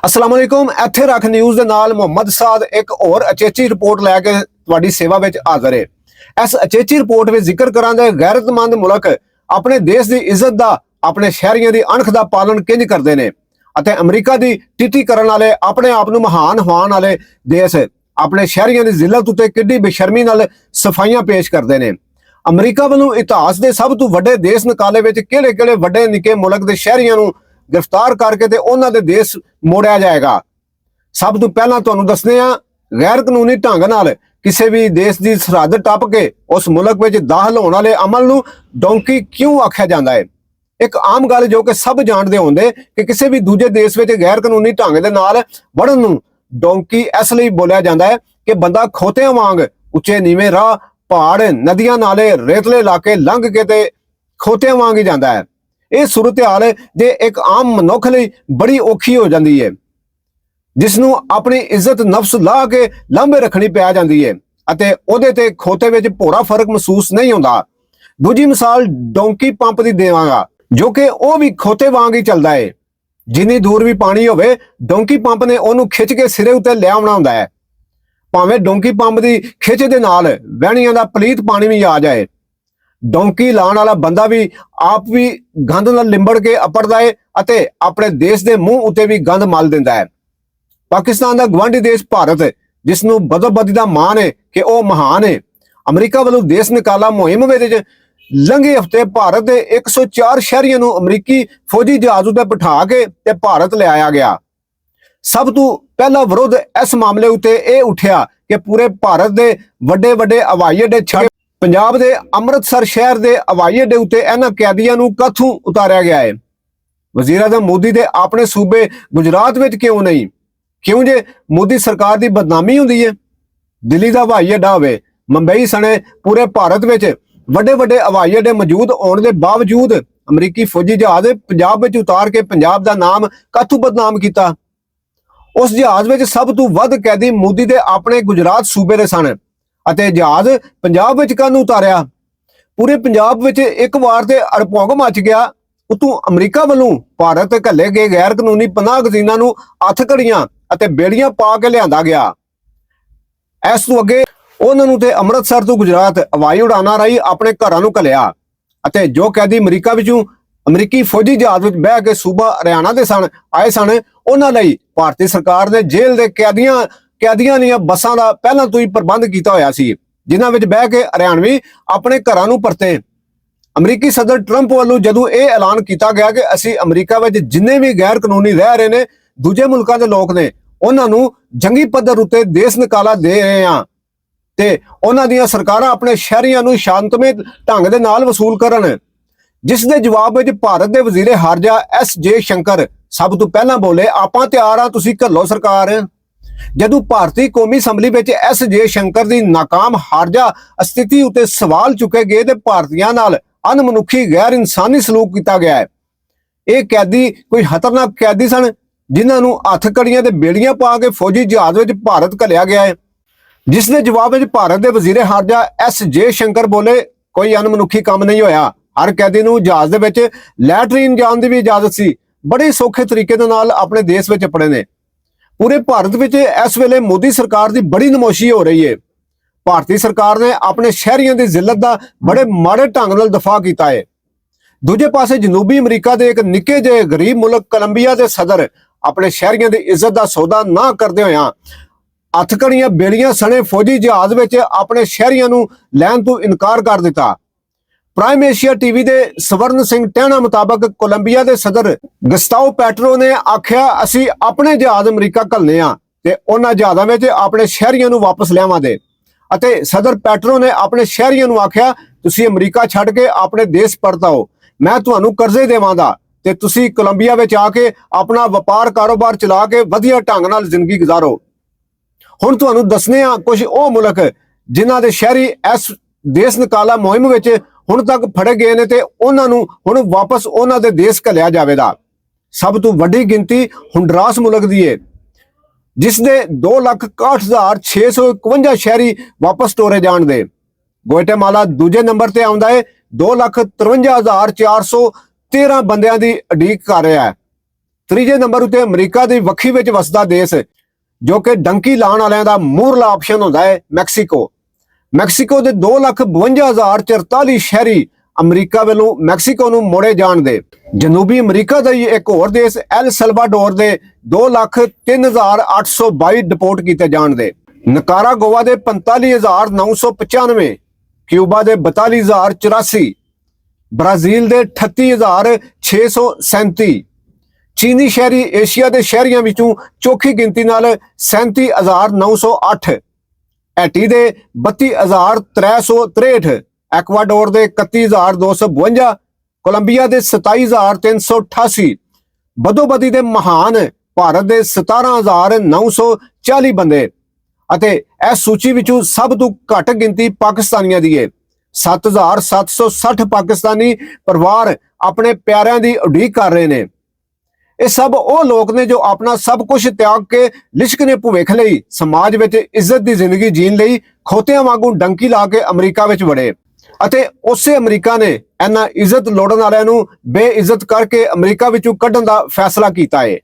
अस्सलाम वालेकुम। ਇੱਥੇ ਰੱਖ ਨਿਊਜ਼ ਦੇ ਨਾਲ ਮੁਹੰਮਦ ਸਾਦ ਇੱਕ ਹੋਰ ਅਚੇਚੀ ਰਿਪੋਰਟ ਲੈ ਕੇ ਤੁਹਾਡੀ ਸੇਵਾ ਵਿੱਚ ਹਾਜ਼ਰ ਹੈ। ਇਸ ਅਚੇਚੀ ਰਿਪੋਰਟ ਵਿੱਚ ਜ਼ਿਕਰ ਕਰਾਂਗੇ ਗੈਰਤਮੰਦ ਮੁਲਕ ਆਪਣੇ ਦੇਸ਼ ਦੀ ਇੱਜ਼ਤ ਦਾ, ਆਪਣੇ ਸ਼ਹਿਰੀਆਂ ਦੀ ਅਣਖ ਦਾ ਪਾਲਣ ਕਿੰਜ ਕਰਦੇ ਨੇ ਅਤੇ ਅਮਰੀਕਾ ਦੀ ਟੀਟੀ ਕਰਨ ਵਾਲੇ ਆਪਣੇ ਆਪ ਨੂੰ ਮਹਾਨ ਹੋਣ ਵਾਲੇ ਦੇਸ਼ ਆਪਣੇ ਸ਼ਹਿਰੀਆਂ ਦੀ ਜ਼ਿਲਤ ਉੱਤੇ ਕਿੱਡੀ ਬੇਸ਼ਰਮੀ ਨਾਲ ਸਫਾਈਆਂ ਪੇਸ਼ ਕਰਦੇ ਨੇ। ਅਮਰੀਕਾ ਵੱਲੋਂ ਇਤਿਹਾਸ ਦੇ ਸਭ ਤੋਂ ਵੱਡੇ ਦੇਸ਼ ਨਿਕਾਲੇ ਵਿੱਚ ਕਿਹੜੇ-ਕਿਹੜੇ ਵੱਡੇ ਨਿੱਕੇ ਮੁਲਕ ਦੇ ਸ਼ਹਿਰੀਆਂ ਨੂੰ गिरफ्तार करके ते उन्हां दे देश मोड़िया जाएगा। सब तो पहला तुहानूं दसदे आ, गैर कानूनी ढंग नाल किसी भी देश की सरहद टप के उस मुल्क में दाखिल होने वाले अमल नूं डोंकी क्यों आख्या जाता है। एक आम गल जो कि सब जानते होंगे कि किसी भी दूजे देश में गैर कानूनी ढंग दे नाल वड़न नूं डोंकी इसलिए बोलिया जाता है कि बंदा खोतियां वांग उच्चे नीवें राह, पहाड़, नदियां, नाले, रेतले इलाके लंघ के ते खोतियां वांग ही जाता है। ਇਹ ਸੂਰਤ ਹਾਲ ਜੇ ਇੱਕ ਆਮ ਮਨੁੱਖ ਲਈ ਬੜੀ ਔਖੀ ਹੋ ਜਾਂਦੀ ਹੈ, ਜਿਸ ਨੂੰ ਆਪਣੀ ਇੱਜ਼ਤ ਨਫਸ ਲਾ ਕੇ ਲਾਂਭੇ ਰੱਖਣੀ ਪੈ ਜਾਂਦੀ ਹੈ ਅਤੇ ਉਹਦੇ ਤੇ ਖੋਤੇ ਵਿੱਚ ਭੋਰਾ ਫਰਕ ਮਹਿਸੂਸ ਨਹੀਂ ਹੁੰਦਾ। ਦੂਜੀ ਮਿਸਾਲ ਡੋਂਕੀ ਪੰਪ ਦੀ ਦੇਵਾਂਗਾ, ਜੋ ਕਿ ਉਹ ਵੀ ਖੋਤੇ ਵਾਂਗ ਹੀ ਚੱਲਦਾ ਹੈ। ਜਿੰਨੀ ਦੂਰ ਵੀ ਪਾਣੀ ਹੋਵੇ, ਡੋਂਕੀ ਪੰਪ ਨੇ ਉਹਨੂੰ ਖਿੱਚ ਕੇ ਸਿਰੇ ਉੱਤੇ ਲੈ ਆਉਣਾ ਹੁੰਦਾ ਹੈ। ਭਾਵੇਂ ਡੋਂਕੀ ਪੰਪ ਦੀ ਖਿੱਚ ਦੇ ਨਾਲ ਵਹਿਣੀਆਂ ਦਾ ਪਲੀਤ ਪਾਣੀ ਵੀ ਆ ਜਾਏ, ਡੋਂਕੀ ਲਾਣ ਵਾਲਾ ਬੰਦਾ ਵੀ ਆਪ ਵੀ ਗੰਦ ਨਾਲ ਲਿੰਬੜ ਕੇ ਅਪੜਦਾ ਹੈ ਅਤੇ ਆਪਣੇ ਦੇਸ਼ ਦੇ ਮੂੰਹ ਉੱਤੇ ਵੀ ਗੰਦ ਮਲ ਦਿੰਦਾ ਹੈ। ਪਾਕਿਸਤਾਨ ਦਾ ਗਵਾਂਢੀ ਦੇਸ਼ ਭਾਰਤ, ਜਿਸ ਨੂੰ ਬਦੋਬਦੀ ਦਾ ਮਾਣ ਹੈ ਕਿ ਉਹ ਮਹਾਨ ਹੈ, ਅਮਰੀਕਾ ਵੱਲੋਂ ਦੇਸ਼ ਨਿਕਾਲਾ ਮੁਹਿੰਮ ਵਿੱਚ ਲੰਘੇ ਹਫ਼ਤੇ ਭਾਰਤ ਦੇ 104 ਸ਼ਹਿਰੀਆਂ ਨੂੰ ਅਮਰੀਕੀ ਫੌਜੀ ਜਹਾਜ਼ ਉੱਤੇ ਬਿਠਾ ਕੇ ਤੇ ਭਾਰਤ ਲਿਆਇਆ ਗਿਆ। ਸਭ ਤੋਂ ਪਹਿਲਾ ਵਿਰੋਧ ਇਸ ਮਾਮਲੇ ਉੱਤੇ ਇਹ ਉੱਠਿਆ ਕਿ ਪੂਰੇ ਭਾਰਤ ਦੇ ਵੱਡੇ ਵੱਡੇ ਹਵਾਈ ਅੱਡੇ ਛੱਡ पंजाब के अमृतसर शहर के हवाई अड्डे उत्ते इन्हां कैदियां नूं काथों उतारिया गया है। वज़ीर आज़म मोदी दे अपने सूबे गुजरात विच क्यों नहीं? क्यों जे मोदी सरकार की बदनामी हुंदी है? दिल्ली का हवाई अड्डा होवे, मुंबई सने पूरे भारत विच वड्डे वड्डे हवाई अड्डे मौजूद होने के बावजूद अमरीकी फौजी जहाज पंजाब विच उतार के पंजाब का नाम काथों बदनाम किया। उस जहाज विच सब तो वध कैदी मोदी दे अपने गुजरात सूबे दे सन ਅਤੇ ਜਹਾਜ਼ ਪੰਜਾਬ ਵਿੱਚ ਕਾਹਨੂੰ ਉਤਾਰਿਆ? ਪੂਰੇ ਪੰਜਾਬ ਵਿੱਚ ਇੱਕ ਵਾਰ ਤੇ ਅੜਪੋਂਗ ਮਚ ਗਿਆ। ਉਤੋਂ ਅਮਰੀਕਾ ਵੱਲੋਂ ਭਾਰਤ ਘੱਲੇ ਗਏ ਗੈਰ ਕਾਨੂੰਨੀ ਪਨਾਹ ਗਜ਼ੀਨਾਂ ਨੂੰ ਹੱਥ ਘੜੀਆਂ ਅਤੇ ਬੇੜੀਆਂ ਪਾ ਕੇ ਲਿਆਂਦਾ ਗਿਆ। ਇਸ ਤੋਂ ਅੱਗੇ ਉਹਨਾਂ ਨੂੰ ਤੇ ਅੰਮ੍ਰਿਤਸਰ ਤੋਂ ਗੁਜਰਾਤ ਹਵਾਈ ਉਡਾਨਾਂ ਰਾਹੀਂ ਆਪਣੇ ਘਰਾਂ ਨੂੰ ਘੱਲਿਆ ਅਤੇ ਜੋ ਕੈਦੀ ਅਮਰੀਕਾ ਵਿੱਚੋਂ ਅਮਰੀਕੀ ਫੌਜੀ ਜਹਾਜ਼ ਵਿੱਚ ਬਹਿ ਕੇ ਸੂਬਾ ਹਰਿਆਣਾ ਦੇ ਆਏ ਸਨ, ਉਹਨਾਂ ਲਈ ਭਾਰਤੀ ਸਰਕਾਰ ਨੇ ਜੇਲ੍ਹ ਦੇ कैदियां ਦੀਆਂ ਬੱਸਾਂ ਦਾ ਪਹਿਲਾਂ ਤੋਂ ਹੀ ਪ੍ਰਬੰਧ ਕੀਤਾ ਹੋਇਆ ਸੀ, ਜਿਨ੍ਹਾਂ ਵਿੱਚ ਬਹਿ ਕੇ ਹਰਿਆਣਵੀ ਆਪਣੇ ਘਰਾਂ ਨੂੰ ਪਰਤੇ। ਅਮਰੀਕੀ ਸਦਰ ਟਰੰਪ ਵੱਲੋਂ ਜਦੋਂ ਇਹ ਐਲਾਨ ਕੀਤਾ ਗਿਆ ਕਿ ਅਸੀਂ ਅਮਰੀਕਾ ਵਿੱਚ ਜਿੰਨੇ ਵੀ ਗੈਰ ਕਾਨੂੰਨੀ ਰਹਿ ਰਹੇ ਨੇ ਦੂਜੇ ਮੁਲਕਾਂ ਦੇ ਲੋਕ ਨੇ, ਉਹਨਾਂ ਨੂੰ ਜੰਗੀ ਪੱਧਰ ਉੱਤੇ ਦੇਸ਼ ਨਿਕਾਲਾ ਦੇ ਰਹੇ ਹਾਂ ਤੇ ਉਹਨਾਂ ਦੀਆਂ ਸਰਕਾਰਾਂ ਆਪਣੇ ਸ਼ਹਿਰੀਆਂ ਨੂੰ ਸ਼ਾਂਤਮਈ ਢੰਗ ਦੇ ਨਾਲ ਵਸੂਲ ਕਰਨ, ਜਿਸ ਦੇ ਜਵਾਬ ਵਿੱਚ ਭਾਰਤ ਦੇ ਵਜ਼ੀਰ ਹਾਰਜਾ S.J. ਸ਼ੰਕਰ ਸਭ ਤੋਂ ਪਹਿਲਾਂ ਬੋਲੇ, ਆਪਾਂ ਤਿਆਰ ਆ, ਤੁਸੀਂ ਘੱਲੋ ਸਰਕਾਰ। ਜਦੋਂ ਭਾਰਤੀ ਕੌਮੀ ਅਸੈਂਬਲੀ ਵਿੱਚ S.J. ਸ਼ੰਕਰ ਦੀ ਨਾਕਾਮ ਹਾਰਜਾ ਸਥਿਤੀ ਉੱਤੇ ਸਵਾਲ ਚੁੱਕੇ ਗਏ ਤੇ ਭਾਰਤੀਆਂ ਨਾਲ ਅਣਮਨੁੱਖੀ ਗੈਰ ਇਨਸਾਨੀ ਸਲੂਕ ਕੀਤਾ ਗਿਆ ਹੈ। ਇਹ ਕੈਦੀ ਕੋਈ ਖਤਰਨਾਕ ਕੈਦੀ ਸਨ, ਜਿਨ੍ਹਾਂ ਨੂੰ ਹੱਥ ਕੜੀਆਂ ਤੇ ਬੇੜੀਆਂ ਪਾ ਕੇ ਫੌਜੀ ਜਹਾਜ਼ ਵਿੱਚ ਭਾਰਤ ਘੱਲਿਆ ਗਿਆ ਹੈ, ਜਿਸ ਦੇ ਜਵਾਬ ਵਿੱਚ ਭਾਰਤ ਦੇ ਵਜ਼ੀਰ ਹਾਰਜਾ S.J. ਸ਼ੰਕਰ ਬੋਲੇ, ਕੋਈ ਅਣਮਨੁੱਖੀ ਕੰਮ ਨਹੀਂ ਹੋਇਆ। ਹਰ ਕੈਦੀ ਨੂੰ ਜਹਾਜ਼ ਦੇ ਵਿੱਚ ਲੈਟਰੀਨ ਜਾਣ ਦੀ ਵੀ ਇਜਾਜ਼ਤ ਸੀ। ਬੜੇ ਸੌਖੇ ਤਰੀਕੇ ਦੇ ਨਾਲ ਆਪਣੇ ਦੇਸ਼ ਵਿੱਚ ਪੜੇ ਨੇ। पूरे भारत में इस वेले मोदी सरकार की बड़ी नमोशी हो रही है। भारतीय सरकार ने अपने शहरियों की जिल्लत का बड़े माड़े ढंग नाल दफा किया है। दूजे पासे जनूबी अमरीका के एक निक्के जे गरीब मुल्क कोलंबिया के सदर अपने शहरियों की इज्जत का सौदा ना करते हुए हथकड़ियां बेड़ियां सने फौजी जहाज में अपने शहरियों को लैन तो इनकार कर दिता। प्राइम एशिया टीवी के स्वर्ण सिंह टहना मुताबक कोलंबिया के सदर गस्ताओ पेट्रो ने आख्या, असी अपने जहाज अमरीका घल्लने आ ते उन्हां जहाज़ां विच अपने शहरियों नूं वापस लियावांगे। अते सदर पेट्रो ने अपने शहरियों नूं आख्या, तुसीं अमरीका छड्ड के अपने देश परत आओ, मैं तुहानूं करजे देवांगा ते तुसीं कोलंबिया विच आके अपना व्यापार कारोबार चला के वधिया ढंग नाल जिंदगी गुजारो। हुण तुहानूं दसने आ कुछ ਉਹ मुल्क जिन्हां दे शहरी इस देश निकाला मुहिम विच ਹੁਣ तक फड़े गए ने ते उन्हां नूं हुण वापस उन्हां दे देश घੱਲਿਆ ਜਾਵੇਗਾ। सब तो वड्डी गिनती होंडुरास मुल्क दी है, जिस दे 2,61,651 शहरी वापस टोरे जाण दे। ग्वाटेमाला दूजे नंबर ते आउंदा है 2,53,413 बंदियां दी उडीक कर रहा है। ਤੀਜੇ ਨੰਬਰ ਉਤੇ ਅਮਰੀਕਾ ਦੀ ਵੱਖੀ ਵਿੱਚ ਵਸਦਾ ਦੇਸ਼ ਜੋ ਕਿ ਡੰਕੀ ਲਾਉਣ ਵਾਲਿਆਂ ਦਾ ਮੂਹਰਲਾ ਆਪਸ਼ਨ ਹੁੰਦਾ ਹੈ ਮੈਕਸੀਕੋ। ਮੈਕਸੀਕੋ ਦੇ 2,52,044 ਸ਼ਹਿਰੀ ਅਮਰੀਕਾ ਵੱਲੋਂ ਮੈਕਸੀਕੋ ਨੂੰ ਮੋੜੇ ਜਾਣ ਦੇ। ਜਨੂਬੀ ਅਮਰੀਕਾ ਦਾ ਹੀ ਇੱਕ ਹੋਰ ਦੇਸ਼ ਐਲ ਸਲਵਾਡੋਰ ਦੇ 2,03,822 ਡਿਪੋਰਟ ਕੀਤੇ ਜਾਣ ਦੇ। ਨਿਕਾਰਾਗੁਆ ਦੇ 45,995, ਕਿਊਬਾ ਦੇ 42,084, ਬ੍ਰਾਜ਼ੀਲ ਦੇ 38,637, ਚੀਨੀ ਸ਼ਹਿਰੀ ਏਸ਼ੀਆ ਦੇ ਸ਼ਹਿਰੀਆਂ ਵਿੱਚੋਂ ਚੌਥੀ ਗਿਣਤੀ ਨਾਲ 37,908, ਹੈਟੀ ਦੇ 32,363, ਐਕਵਾਡੋਰ ਦੇ 31,252, ਕੋਲੰਬੀਆ ਦੇ 27,388, ਬਦੋਬਦੀ ਦੇ ਮਹਾਨ ਭਾਰਤ ਦੇ 17,940 ਬੰਦੇ ਅਤੇ ਇਸ ਸੂਚੀ ਵਿੱਚੋਂ ਸਭ ਤੋਂ ਘੱਟ ਗਿਣਤੀ ਪਾਕਿਸਤਾਨੀਆਂ ਦੀ ਹੈ। 7,760 ਪਾਕਿਸਤਾਨੀ ਪਰਿਵਾਰ ਆਪਣੇ ਪਿਆਰਿਆਂ ਦੀ ਉਡੀਕ ਕਰ ਰਹੇ ਨੇ। ਇਹ ਸਭ ਉਹ ਲੋਕ ਨੇ ਜੋ ਆਪਣਾ ਸਭ ਕੁਝ ਤਿਆਗ ਕੇ ਲਿਸ਼ਕਨੇ ਭੁੱਖ ਲਈ ਸਮਾਜ ਵਿੱਚ ਇੱਜ਼ਤ ਦੀ ਜ਼ਿੰਦਗੀ ਜੀਣ ਲਈ ਖੋਤਿਆਂ ਵਾਂਗੂ ਡੰਕੀ ਲਾ ਕੇ ਅਮਰੀਕਾ ਵਿੱਚ ਵੜੇ ਅਤੇ ਉਸੇ ਅਮਰੀਕਾ ਨੇ ਇਹਨਾਂ ਇੱਜ਼ਤ ਲੋੜਨ ਵਾਲਿਆਂ ਨੂੰ ਬੇਇੱਜ਼ਤ ਕਰਕੇ ਅਮਰੀਕਾ ਵਿੱਚੋਂ ਕੱਢਣ ਦਾ ਫੈਸਲਾ ਕੀਤਾ ਹੈ।